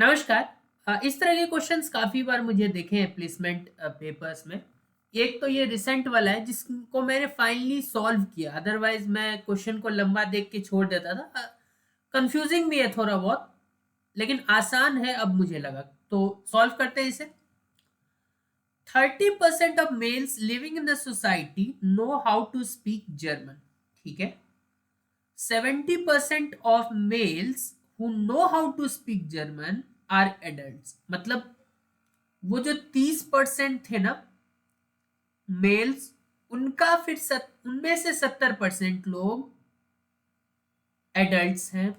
नमस्कार। इस तरह के क्वेश्चंस काफी बार मुझे दिखे हैं प्लेसमेंट पेपर्स में। एक तो ये रिसेंट वाला है जिसको मैंने फाइनली सॉल्व किया, अदरवाइज मैं क्वेश्चन को लंबा देख के छोड़ देता था। कंफ्यूजिंग भी है थोड़ा बहुत, लेकिन आसान है अब मुझे लगा। तो सॉल्व करते हैं इसे। 30% of males living in the society know how to speak German. ठीक है। 70% of males who know how to speak German are adults. मतलब वो जो 30% थे ना मेल्स, उनका फिर उनमें से 70% लोग एडल्ट्स हैं।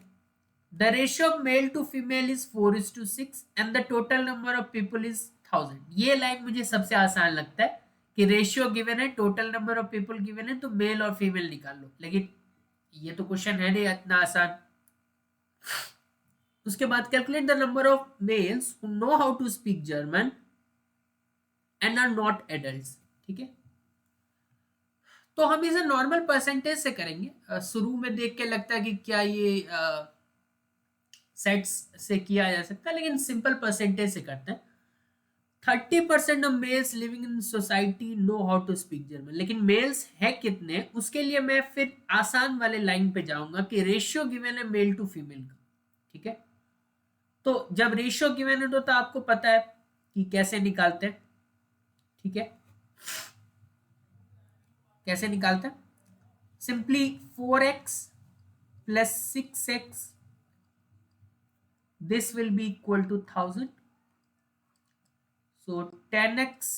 The ratio of male to female is 4:6 and the total number of people is 1000। ये लाइन मुझे सबसे आसान लगता है कि रेशियो गिवन है, total number of people given है, तो मेल और फीमेल निकाल लो। लेकिन ये तो क्वेश्चन है नहीं इतना आसान। उसके बाद calculate the number of males who know how to speak German and are not adults. ठीक है। तो हम इसे नॉर्मल परसेंटेज से करेंगे। शुरू में देख के लगता है कि क्या ये सेट्स से किया जा सकता है, लेकिन सिंपल परसेंटेज से करते हैं। 30% of males living in society know how to speak German. लेकिन मेल्स है कितने, उसके लिए मैं फिर आसान वाले लाइन पे जाऊंगा कि रेशियो गिवन है मेल टू फीमेल का। ठीक है। तो जब रेशियो गिवन है तो आपको पता है कि कैसे निकालते हैं। ठीक है। कैसे निकालते हैं? Simply 4x plus 6x, this will be equal to 1000. So 10x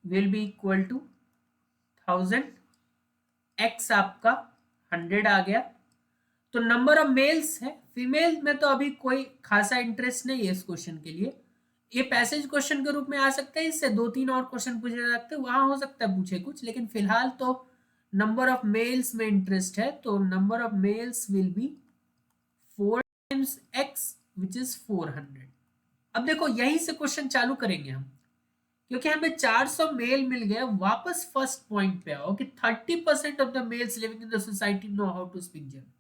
will be equal to 1000. x आपका 100 आ गया। तो नंबर ऑफ मेल्स है, फीमेल में तो अभी कोई खासा इंटरेस्ट नहीं है इस क्वेश्चन के लिए। ये पैसेज क्वेश्चन के रूप में आ सकता है, इससे 2-3 और क्वेश्चन पूछे जा सकते हैं, वहां हो सकता है पूछे कुछ, लेकिन फिलहाल तो नंबर ऑफ मेल्स में इंटरेस्ट है। तो number of mails will be 4 times x which is 400। अब देखो यहीं से क्वेश्चन चालू करेंगे हम, क्योंकि हमें 400 मेल मिल गया। वापस फर्स्ट पॉइंट पे आओ कि 30% of the males living in the society know how to speak German.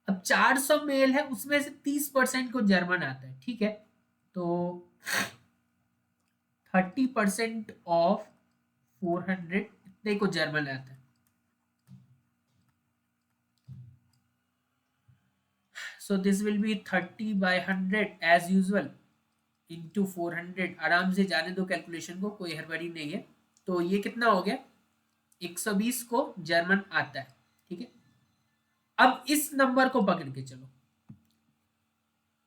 अब 400 मेल है, उसमें से 30% को जर्मन आता है। ठीक है। तो 30% ऑफ 400 इतने को जर्मन आता है। So this will be 30/100 as usual into 400। आराम से जाने दो कैलकुलेशन को, कोई हड़बड़ी नहीं है। तो ये कितना हो गया? 120 को जर्मन आता है। ठीक है। अब इस नंबर को पकड़ के चलो।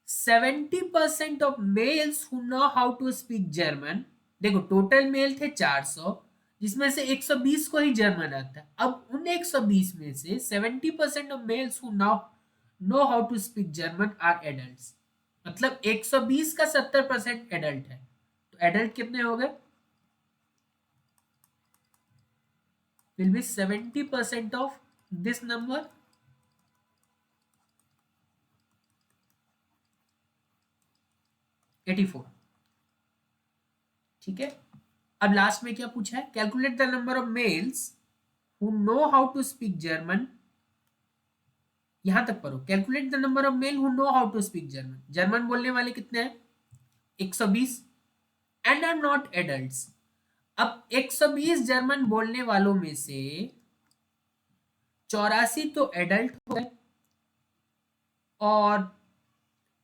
70% of males who know how to speak German. देखो टोटल मेल थे 400, जिसमें से 120 को ही जर्मन आता है। अब उन 120 में से 70% of males who know how to speak German are adults. मतलब 120 का 70% एडल्ट है। तो एडल्ट कितने हो गए? will be 70% of this number, 84। ठीक है। अब लास्ट में क्या पूछा है? Calculate the number of males who know how to speak German. यहां तक पढ़ो। Calculate the number of male who know how to speak German. German बोलने वाले कितने हैं? 120 एंड आर नॉट एडल्ट्स। अब 120 जर्मन बोलने वालों में से 84 तो एडल्ट हो गए, और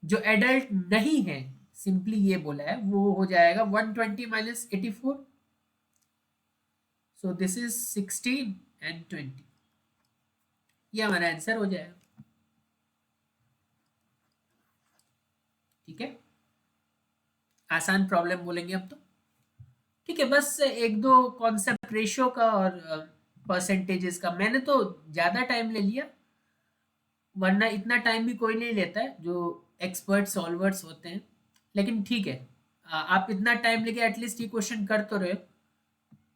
जो एडल्ट नहीं है, सिंपली ये बोला है, वो हो जाएगा 120 minus 84। So this is 16 and 20। ये हमारा आंसर हो जाएगा। ठीक है। आसान प्रॉब्लम बोलेंगे अब तो। ठीक है। बस एक दो कॉन्सेप्ट रेशियो का और परसेंटेजेस का, मैंने तो ज्यादा टाइम ले लिया, वरना इतना टाइम भी कोई नहीं लेता है जो एक्सपर्ट सॉल्वर्स होते हैं। लेकिन ठीक है, आप इतना टाइम लेके एटलीस्ट ये क्वेश्चन कर तो रहे हो।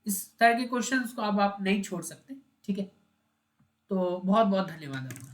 इस तरह के क्वेश्चंस को अब आप नहीं छोड़ सकते। ठीक है। तो बहुत बहुत धन्यवाद आपका।